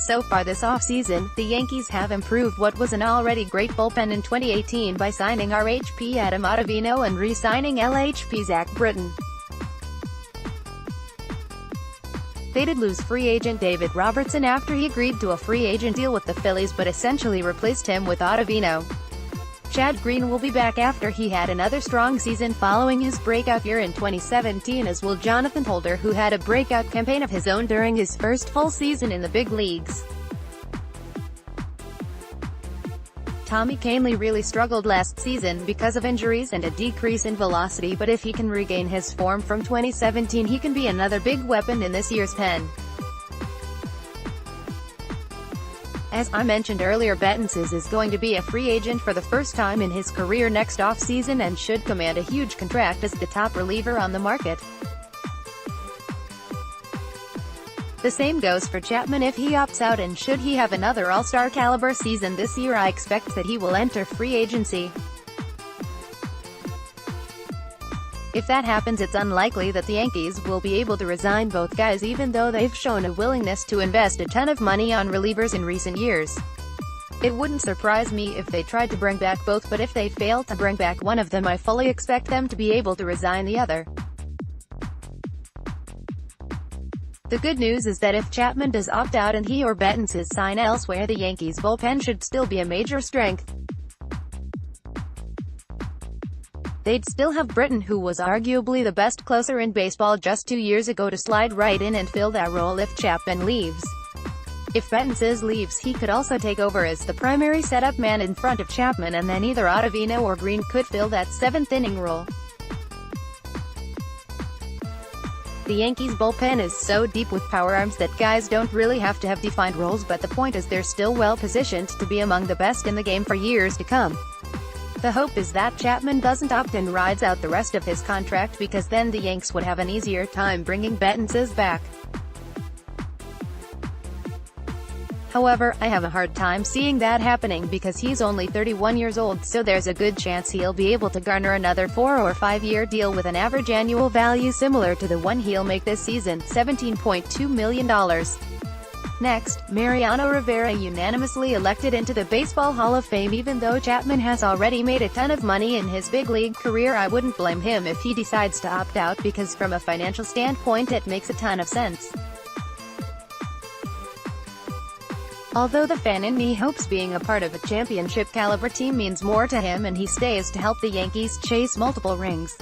So far this offseason, the Yankees have improved what was an already great bullpen in 2018 by signing RHP Adam Ottavino and re-signing LHP Zach Britton. They did lose free agent David Robertson after he agreed to a free agent deal with the Phillies but essentially replaced him with Ottavino. Chad Green will be back after he had another strong season following his breakout year in 2017, as will Jonathan Holder, who had a breakout campaign of his own during his first full season in the big leagues. Tommy Kahnle really struggled last season because of injuries and a decrease in velocity, but if he can regain his form from 2017 he can be another big weapon in this year's pen. As I mentioned earlier, Betances is going to be a free agent for the first time in his career next offseason and should command a huge contract as the top reliever on the market. The same goes for Chapman if he opts out, and should he have another all-star caliber season this year I expect that he will enter free agency. If that happens, it's unlikely that the Yankees will be able to resign both guys, even though they've shown a willingness to invest a ton of money on relievers in recent years. It wouldn't surprise me if they tried to bring back both, but if they fail to bring back one of them I fully expect them to be able to resign the other. The good news is that if Chapman does opt out and he or Betances sign elsewhere, the Yankees' bullpen should still be a major strength. They'd still have Britton, who was arguably the best closer in baseball just 2 years ago, to slide right in and fill that role if Chapman leaves. If Betances leaves, he could also take over as the primary setup man in front of Chapman, and then either Ottavino or Green could fill that seventh-inning role. The Yankees' bullpen is so deep with power arms that guys don't really have to have defined roles, but the point is they're still well-positioned to be among the best in the game for years to come. The hope is that Chapman doesn't opt and rides out the rest of his contract, because then the Yanks would have an easier time bringing Betances back. However, I have a hard time seeing that happening because he's only 31 years old, so there's a good chance he'll be able to garner another 4- or 5-year deal with an average annual value similar to the one he'll make this season, $17.2 million. Next, Mariano Rivera unanimously elected into the Baseball Hall of Fame. Even though Chapman has already made a ton of money in his big league career, I wouldn't blame him if he decides to opt out, because from a financial standpoint it makes a ton of sense. Although the fan in me hopes being a part of a championship caliber team means more to him and he stays to help the Yankees chase multiple rings.